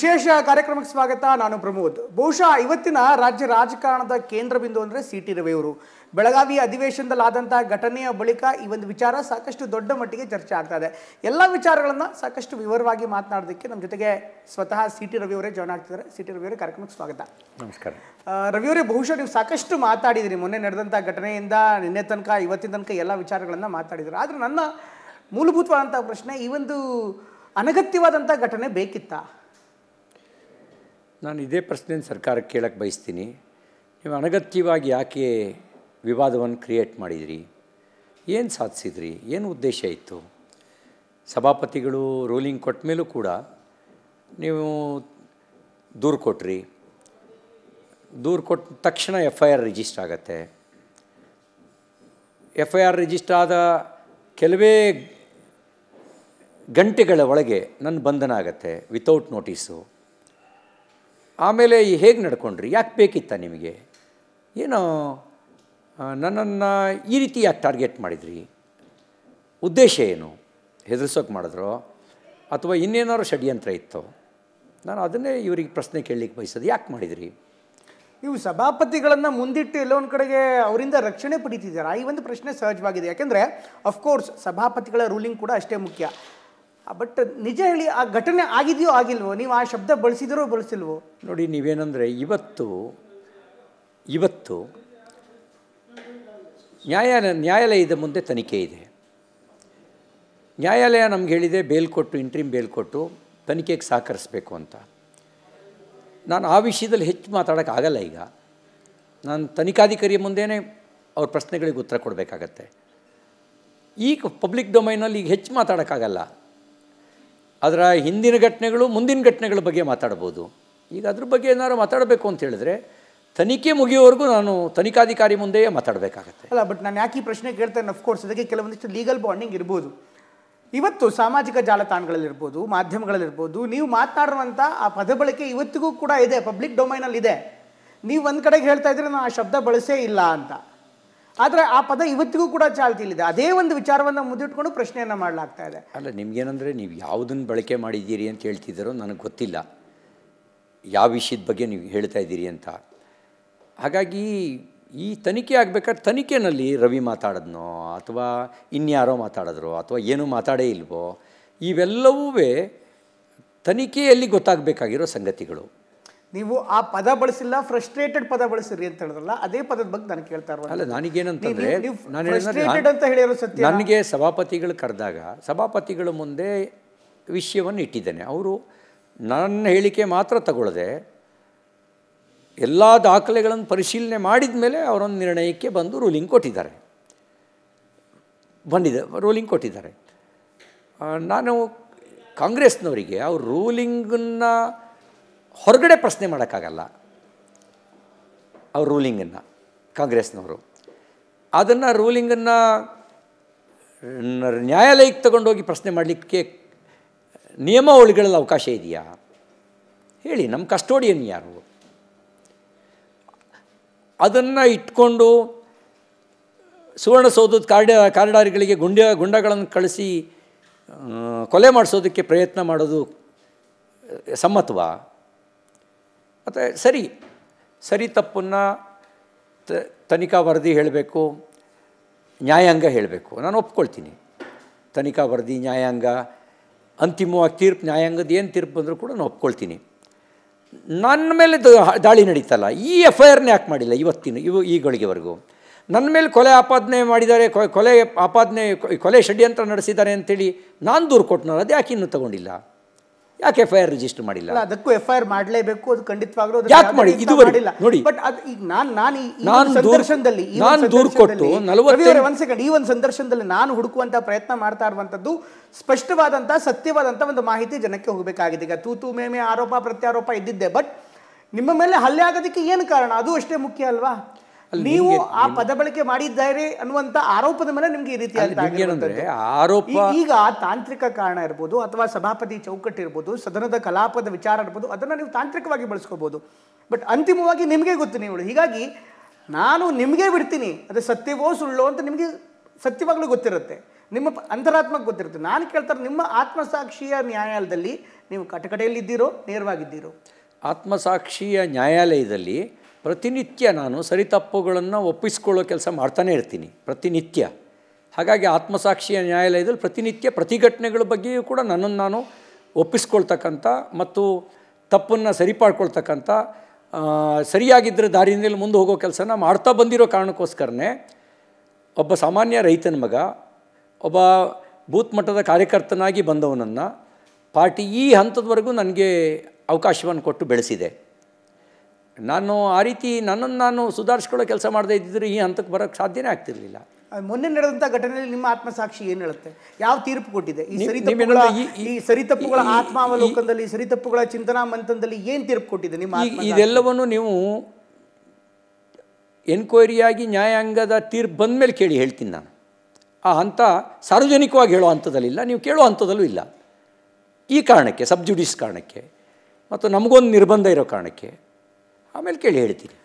ವಿಶೇಷ ಕಾರ್ಯಕ್ರಮಕ್ಕೆ ಸ್ವಾಗತ. ನಾನು ಪ್ರಮೋದ್. ಬಹುಶಃ ಇವತ್ತಿನ ರಾಜ್ಯ ರಾಜಕಾರಣದ ಕೇಂದ್ರ ಬಿಂದು ಅಂದರೆ ಸಿ.ಟಿ. ರವಿ ಅವರು. ಬೆಳಗಾವಿ ಅಧಿವೇಶನದಲ್ಲಾದಂಥ ಘಟನೆಯ ಬಳಿಕ ಈ ಒಂದು ವಿಚಾರ ಸಾಕಷ್ಟು ದೊಡ್ಡ ಮಟ್ಟಿಗೆ ಚರ್ಚೆ ಆಗ್ತಾ ಇದೆ. ಎಲ್ಲ ವಿಚಾರಗಳನ್ನು ಸಾಕಷ್ಟು ವಿವರವಾಗಿ ಮಾತನಾಡೋದಕ್ಕೆ ನಮ್ಮ ಜೊತೆಗೆ ಸ್ವತಃ ಸಿ.ಟಿ. ರವಿ ಅವರೇ ಜಾಯ್ನ್ ಆಗ್ತಿದ್ದಾರೆ. ಸಿ.ಟಿ. ರವಿ ಅವರೇ ಕಾರ್ಯಕ್ರಮಕ್ಕೆ ಸ್ವಾಗತ. ನಮಸ್ಕಾರ. ರವಿ ಅವರೇ, ಬಹುಶಃ ನೀವು ಸಾಕಷ್ಟು ಮಾತಾಡಿದಿರಿ. ಮೊನ್ನೆ ನಡೆದಂಥ ಘಟನೆಯಿಂದ ನಿನ್ನೆ ತನಕ ಇವತ್ತಿನ ತನಕ ಎಲ್ಲ ವಿಚಾರಗಳನ್ನು ಮಾತಾಡಿದ್ರು. ಆದರೆ ನನ್ನ ಮೂಲಭೂತವಾದಂಥ ಪ್ರಶ್ನೆ, ಈ ಒಂದು ಅನಗತ್ಯವಾದಂಥ ಘಟನೆ ಬೇಕಿತ್ತಾ? ನಾನು ಇದೇ ಪ್ರಶ್ನೆಯನ್ನು ಸರ್ಕಾರಕ್ಕೆ ಕೇಳಕ್ಕೆ ಬಯಸ್ತೀನಿ. ನೀವು ಅನಗತ್ಯವಾಗಿ ಯಾಕೆ ವಿವಾದವನ್ನು ಕ್ರಿಯೇಟ್ ಮಾಡಿದಿರಿ? ಏನು ಸಾಧಿಸಿದ್ರಿ? ಏನು ಉದ್ದೇಶ ಇತ್ತು? ಸಭಾಪತಿಗಳು ರೂಲಿಂಗ್ ಕೊಟ್ಟ ಮೇಲೂ ಕೂಡ ನೀವು ದೂರು ಕೊಟ್ರಿ. ದೂರು ಕೊಟ್ಟ ತಕ್ಷಣ FIR ರಿಜಿಸ್ಟರ್ ಆಗತ್ತೆ. FIR ರಿಜಿಸ್ಟರ್ ಆದ ಕೆಲವೇ ಗಂಟೆಗಳ ಒಳಗೆ ನನ್ನ ಬಂಧನ ಆಗತ್ತೆ ವಿತೌಟ್ ನೋಟಿಸು. ಆಮೇಲೆ ಹೇಗೆ ನಡ್ಕೊಂಡ್ರಿ? ಯಾಕೆ ಬೇಕಿತ್ತ ನಿಮಗೆ? ಏನೋ ನನ್ನನ್ನು ಈ ರೀತಿ ಯಾಕೆ ಟಾರ್ಗೆಟ್ ಮಾಡಿದ್ರಿ? ಉದ್ದೇಶ ಏನು? ಹೆದರ್ಸೋಕೆ ಮಾಡಿದ್ರೋ ಅಥವಾ ಇನ್ನೇನಾದ್ರು ಷಡ್ಯಂತ್ರ ಇತ್ತೋ? ನಾನು ಅದನ್ನೇ ಇವರಿಗೆ ಪ್ರಶ್ನೆ ಕೇಳಲಿಕ್ಕೆ ಬಯಸೋದು. ಯಾಕೆ ಮಾಡಿದ್ರಿ? ನೀವು ಸಭಾಪತಿಗಳನ್ನು ಮುಂದಿಟ್ಟು ಎಲ್ಲೋ ಒಂದು ಕಡೆಗೆ ಅವರಿಂದ ರಕ್ಷಣೆ ಪಡಿತಿದ್ದೀರಾ? ಈ ಒಂದು ಪ್ರಶ್ನೆ ಸಹಜವಾಗಿದೆ. ಯಾಕೆಂದರೆ ಅಫ್ಕೋರ್ಸ್ ಸಭಾಪತಿಗಳ ರೂಲಿಂಗ್ ಕೂಡ ಅಷ್ಟೇ ಮುಖ್ಯ. ಬಟ್ ನಿಜ ಹೇಳಿ, ಆ ಘಟನೆ ಆಗಿದೆಯೋ ಆಗಿಲ್ವೋ? ನೀವು ಆ ಶಬ್ದ ಬಳಸಿದ್ರೋ ಬಳಸಿಲ್ವೋ? ನೋಡಿ, ನೀವೇನೆಂದರೆ ಇವತ್ತು ನ್ಯಾಯಾಲಯದ ಮುಂದೆ ತನಿಖೆ ಇದೆ. ನ್ಯಾಯಾಲಯ ನಮ್ಗೆ ಹೇಳಿದೆ ಬೇಲ್ ಕೊಟ್ಟು, ಇಂಟ್ರಿಮ್ ಬೇಲ್ ಕೊಟ್ಟು ತನಿಖೆಗೆ ಸಹಕರಿಸಬೇಕು ಅಂತ. ನಾನು ಆ ವಿಷಯದಲ್ಲಿ ಹೆಚ್ಚು ಮಾತಾಡೋಕ್ಕಾಗಲ್ಲ. ಈಗ ನಾನು ತನಿಖಾಧಿಕಾರಿಯ ಮುಂದೆಯೇ ಅವ್ರ ಪ್ರಶ್ನೆಗಳಿಗೆ ಉತ್ತರ ಕೊಡಬೇಕಾಗತ್ತೆ. ಈಗ ಪಬ್ಲಿಕ್ ಡೊಮೈನಲ್ಲಿ ಈಗ ಹೆಚ್ಚು ಮಾತಾಡೋಕ್ಕಾಗಲ್ಲ. ಅದರ ಹಿಂದಿನ ಘಟನೆಗಳು, ಮುಂದಿನ ಘಟನೆಗಳ ಬಗ್ಗೆ ಮಾತಾಡ್ಬೋದು. ಈಗ ಅದ್ರ ಬಗ್ಗೆ ಏನಾದ್ರು ಮಾತಾಡಬೇಕು ಅಂತ ಹೇಳಿದ್ರೆ ತನಿಖೆ ಮುಗಿಯೋವರೆಗೂ ನಾನು ತನಿಖಾಧಿಕಾರಿ ಮುಂದೆಯೇ ಮಾತಾಡಬೇಕಾಗತ್ತೆ. ಅಲ್ಲ, ಬಟ್ ನಾನು ಯಾಕೆ ಈ ಪ್ರಶ್ನೆ ಕೇಳ್ತೇನೆ, ಅಫ್ಕೋರ್ಸ್ ಅದಕ್ಕೆ ಕೆಲವೊಂದಿಷ್ಟು ಲೀಗಲ್ ಬಾಂಡಿಂಗ್ ಇರ್ಬೋದು. ಇವತ್ತು ಸಾಮಾಜಿಕ ಜಾಲತಾಣಗಳಲ್ಲಿರ್ಬೋದು, ಮಾಧ್ಯಮಗಳಲ್ಲಿರ್ಬೋದು, ನೀವು ಮಾತನಾಡುವಂಥ ಆ ಪದ ಬಳಕೆ ಇವತ್ತಿಗೂ ಕೂಡ ಇದೆ, ಪಬ್ಲಿಕ್ ಡೊಮೈನಲ್ಲಿ ಇದೆ. ನೀವು ಒಂದು ಕಡೆಗೆ ಹೇಳ್ತಾ ಇದ್ರೆ ನಾನು ಆ ಶಬ್ದ ಬಳಸೇ ಇಲ್ಲ ಅಂತ, ಆದರೆ ಆ ಪದ ಇವತ್ತಿಗೂ ಕೂಡ ಚಾಲ್ತಿಯಲ್ಲಿದೆ. ಅದೇ ಒಂದು ವಿಚಾರವನ್ನು ಮುಂದಿಟ್ಕೊಂಡು ಪ್ರಶ್ನೆಯನ್ನು ಮಾಡಲಾಗ್ತಾ ಇದೆ. ಅಲ್ಲ, ನಿಮಗೇನೆಂದರೆ ನೀವು ಯಾವುದನ್ನು ಬಳಕೆ ಮಾಡಿದ್ದೀರಿ ಅಂತ ಹೇಳ್ತಿದ್ದೀರೋ ನನಗೆ ಗೊತ್ತಿಲ್ಲ, ಯಾವ ವಿಷಯದ ಬಗ್ಗೆ ನೀವು ಹೇಳ್ತಾ ಇದ್ದೀರಿ ಅಂತ. ಹಾಗಾಗಿ ಈ ತನಿಖೆ ಆಗಬೇಕಾದ್ರೆ ತನಿಖೆಯಲ್ಲಿ ರವಿ ಮಾತಾಡಿದ್ನೋ ಅಥವಾ ಇನ್ಯಾರೋ ಮಾತಾಡಿದ್ರೋ ಅಥವಾ ಏನೂ ಮಾತಾಡೇ ಇಲ್ವೋ, ಇವೆಲ್ಲವೂ ತನಿಖೆಯಲ್ಲಿ ಗೊತ್ತಾಗಬೇಕಾಗಿರೋ ಸಂಗತಿಗಳು. ನೀವು ಆ ಪದ ಬಳಸಿಲ್ಲ, ಫ್ರಸ್ಟ್ರೇಟೆಡ್ ಪದ ಬಳಸಿರಿ ಅಂತ ಹೇಳಿದ್ರಲ್ಲ, ಅದೇ ಪದದ ಬಗ್ಗೆ ನಾನು ಕೇಳ್ತಾ ಇರೋದು. ಅಲ್ಲ, ನನಗೇನಂತಂದರೆ ಸತ್ಯ, ನನಗೆ ಸಭಾಪತಿಗಳು ಕರೆದಾಗ ಸಭಾಪತಿಗಳ ಮುಂದೆ ವಿಷಯವನ್ನು ಇಟ್ಟಿದ್ದೇನೆ. ಅವರು ನನ್ನ ಹೇಳಿಕೆ ಮಾತ್ರ ತಗೊಳ್ಳದೆ ಎಲ್ಲ ದಾಖಲೆಗಳನ್ನು ಪರಿಶೀಲನೆ ಮಾಡಿದ ಮೇಲೆ ಅವರೊಂದು ನಿರ್ಣಯಕ್ಕೆ ಬಂದು ರೂಲಿಂಗ್ ಕೊಟ್ಟಿದ್ದಾರೆ. ನಾನು ಕಾಂಗ್ರೆಸ್ನವರಿಗೆ ಅವ್ರ ರೂಲಿಂಗನ್ನು ಹೊರಗಡೆ ಪ್ರಶ್ನೆ ಮಾಡೋಕ್ಕಾಗಲ್ಲ. ಅವ್ರ ರೂಲಿಂಗನ್ನು ಕಾಂಗ್ರೆಸ್ನವರು ಅದನ್ನು ರೂಲಿಂಗನ್ನು ನ್ಯಾಯಾಲಯಕ್ಕೆ ತಗೊಂಡೋಗಿ ಪ್ರಶ್ನೆ ಮಾಡಲಿಕ್ಕೆ ನಿಯಮಾವಳಿಗಳಲ್ಲಿ ಅವಕಾಶ ಇದೆಯಾ ಹೇಳಿ? ನಮ್ಮ ಕಸ್ಟೋಡಿಯನ್ ಯಾರು? ಅದನ್ನು ಇಟ್ಕೊಂಡು ಸುವರ್ಣಸೌಧದ ಕಾರಿಡಾರ್ಗಳಿಗೆ ಗುಂಡಗಳನ್ನು ಕಳಿಸಿ ಕೊಲೆ ಮಾಡಿಸೋದಕ್ಕೆ ಪ್ರಯತ್ನ ಮಾಡೋದು ಸಮ್ಮತವಾ? ಮತ್ತು ಸರಿ ತಪ್ಪನ್ನು ತನಿಖಾ ವರದಿ ಹೇಳಬೇಕು, ನ್ಯಾಯಾಂಗ ಹೇಳಬೇಕು. ನಾನು ಒಪ್ಕೊಳ್ತೀನಿ. ತನಿಖಾ ವರದಿ, ನ್ಯಾಯಾಂಗ, ಅಂತಿಮವಾಗಿ ತೀರ್ಪು, ನ್ಯಾಯಾಂಗದ ಏನು ತೀರ್ಪು ಬಂದರೂ ಕೂಡ ನಾನು ಒಪ್ಕೊಳ್ತೀನಿ. ನನ್ನ ಮೇಲೆ ದಾಳಿ ನಡೀತಲ್ಲ, ಈ FIRನೇ ಯಾಕೆ ಮಾಡಿಲ್ಲ ಈಗಳಿಗೆವರೆಗೂ? ನನ್ನ ಮೇಲೆ ಕೊಲೆ ಆಪಾದನೆ ಮಾಡಿದ್ದಾರೆ, ಕೊಲೆ ಷಡ್ಯಂತ್ರ ನಡೆಸಿದ್ದಾರೆ ಅಂತೇಳಿ ನಾನು ದೂರು ಕೊಟ್ಟನಲ್ಲ, ಅದು ಯಾಕೆ ಇನ್ನೂ ತಗೊಂಡಿಲ್ಲ? ಯಾಕೆ FIR ರಿಜಿಸ್ಟರ್ ಮಾಡಿಲ್ಲ? ಅದಕ್ಕೂ FIR ಮಾಡಲೇಬೇಕು, ಅದು ಖಂಡಿತವಾಗ್ಲೂ ಯಾಕೆ ಮಾಡಿ ಇದುವರೆಗೆ ನೋಡಿ. ಬಟ್ ಈಗ ನಾನು ಸಂದರ್ಶನದಲ್ಲಿ ಈ ಒಂದು ಸಂದರ್ಶನದಲ್ಲಿ ನಾನು ಹುಡುಕುವಂತ ಪ್ರಯತ್ನ ಮಾಡ್ತಾ ಇರುವಂತದ್ದು ಸ್ಪಷ್ಟವಾದಂತ ಸತ್ಯವಾದಂತ ಒಂದು ಮಾಹಿತಿ ಜನಕ್ಕೆ ಹೋಗಬೇಕಾಗಿದೆ. ಈಗ ತೂತು ಮೇಮೆ ಆರೋಪ ಪ್ರತ್ಯಾರೋಪ ಇದ್ದಿದ್ದೆ, ಬಟ್ ನಿಮ್ಮ ಮೇಲೆ ಹಲ್ಲೆ ಆಗೋದಕ್ಕೆ ಏನು ಕಾರಣ? ಅದು ಅಷ್ಟೇ ಮುಖ್ಯ ಅಲ್ವಾ? ನೀವು ಆ ಪದ ಬಳಕೆ ಮಾಡಿದ್ದಾರೆ ಅನ್ನುವಂಥ ಆರೋಪದ ಮೇಲೆ ನಿಮ್ಗೆ ಈ ರೀತಿ ಆರೋಪ. ಈಗ ತಾಂತ್ರಿಕ ಕಾರಣ ಇರ್ಬೋದು ಅಥವಾ ಸಭಾಪತಿ ಚೌಕಟ್ಟು ಇರ್ಬೋದು, ಸದನದ ಕಲಾಪದ ವಿಚಾರ ಇರ್ಬೋದು, ಅದನ್ನು ನೀವು ತಾಂತ್ರಿಕವಾಗಿ ಬಳಸ್ಕೋಬಹುದು. ಬಟ್ ಅಂತಿಮವಾಗಿ ನಿಮಗೆ ಗೊತ್ತು ನೀವು. ಹೀಗಾಗಿ ನಾನು ನಿಮಗೆ ಬಿಡ್ತೀನಿ, ಅದು ಸತ್ಯವೋ ಸುಳ್ಳೋ ಅಂತ ನಿಮಗೆ ಸತ್ಯವಾಗ್ಲೂ ಗೊತ್ತಿರುತ್ತೆ. ನಿಮ್ಮ ಅಂತರಾತ್ಮಕ್ಕೆ ಗೊತ್ತಿರುತ್ತೆ. ನಾನು ಕೇಳ್ತಾರೆ, ನಿಮ್ಮ ಆತ್ಮಸಾಕ್ಷಿಯ ನ್ಯಾಯಾಲಯದಲ್ಲಿ ನೀವು ಕಟಕಟೆಯಲ್ಲಿದ್ದೀರೋ ನೇರವಾಗಿದ್ದೀರೋ? ಆತ್ಮಸಾಕ್ಷಿಯ ನ್ಯಾಯಾಲಯದಲ್ಲಿ ಪ್ರತಿನಿತ್ಯ ನಾನು ಸರಿತಪ್ಪುಗಳನ್ನು ಒಪ್ಪಿಸ್ಕೊಳ್ಳೋ ಕೆಲಸ ಮಾಡ್ತಾನೆ ಇರ್ತೀನಿ, ಪ್ರತಿನಿತ್ಯ. ಹಾಗಾಗಿ ಆತ್ಮಸಾಕ್ಷಿಯ ನ್ಯಾಯಾಲಯದಲ್ಲಿ ಪ್ರತಿನಿತ್ಯ ಪ್ರತಿಘಟನೆಗಳ ಬಗ್ಗೆಯೂ ಕೂಡ ನನ್ನನ್ನು ನಾನು ಒಪ್ಪಿಸ್ಕೊಳ್ತಕ್ಕಂಥ ಮತ್ತು ತಪ್ಪನ್ನು ಸರಿಪಡ್ಕೊಳ್ತಕ್ಕಂಥ, ಸರಿಯಾಗಿದ್ದರೆ ದಾರಿಯಲ್ಲಿ ಮುಂದೆ ಹೋಗೋ ಕೆಲಸನ ಮಾಡ್ತಾ ಬಂದಿರೋ ಕಾರಣಕ್ಕೋಸ್ಕರನೇ ಒಬ್ಬ ಸಾಮಾನ್ಯ ರೈತನ ಮಗ, ಒಬ್ಬ ಬೂತ್ ಮಟ್ಟದ ಕಾರ್ಯಕರ್ತನಾಗಿ ಬಂದವನನ್ನು ಪಾರ್ಟಿ ಈ ಹಂತದವರೆಗೂ ನನಗೆ ಅವಕಾಶವನ್ನು ಕೊಟ್ಟು ಬೆಳೆಸಿದೆ. ನಾನು ಆ ರೀತಿ ನನ್ನನ್ನು ನಾನು ಸುಧಾರಿಸ್ಕೊಳ್ಳೋ ಕೆಲಸ ಮಾಡದೇ ಇದ್ದಿದ್ರೆ ಈ ಹಂತಕ್ಕೆ ಬರೋಕ್ಕೆ ಸಾಧ್ಯನೇ ಆಗ್ತಿರಲಿಲ್ಲ. ಮೊನ್ನೆ ನಡೆದಂಥ ಘಟನೆಯಲ್ಲಿ ನಿಮ್ಮ ಆತ್ಮಸಾಕ್ಷಿ ಏನು ಹೇಳುತ್ತೆ? ಯಾವ ತೀರ್ಪು ಕೊಟ್ಟಿದೆ? ಈ ಸರಿತಪ್ಪುಗಳ ಆತ್ಮಾವಲೋಕನದಲ್ಲಿ, ಸರಿತಪ್ಪುಗಳ ಚಿಂತನಾ ಮಂಥನದಲ್ಲಿ ಏನು ತೀರ್ಪು ಕೊಟ್ಟಿದೆ ನಿಮ್ಮ? ಇದೆಲ್ಲವನ್ನು ನೀವು ಎನ್ಕ್ವೈರಿಯಾಗಿ ನ್ಯಾಯಾಂಗದ ತೀರ್ಪು ಬಂದ ಮೇಲೆ ಕೇಳಿ ಹೇಳ್ತೀನಿ. ನಾನು ಆ ಹಂತ ಸಾರ್ವಜನಿಕವಾಗಿ ಹೇಳೋ ಹಂತದಲ್ಲಿಲ್ಲ, ನೀವು ಕೇಳೋ ಹಂತದಲ್ಲೂ ಇಲ್ಲ. ಈ ಕಾರಣಕ್ಕೆ, ಸಬ್ಜುಡಿಸ್ ಕಾರಣಕ್ಕೆ ಮತ್ತು ನಮಗೊಂದು ನಿರ್ಬಂಧ ಇರೋ ಕಾರಣಕ್ಕೆ ಆಮೇಲೆ ಕೇಳಿ ಹೇಳ್ತೀನಿ.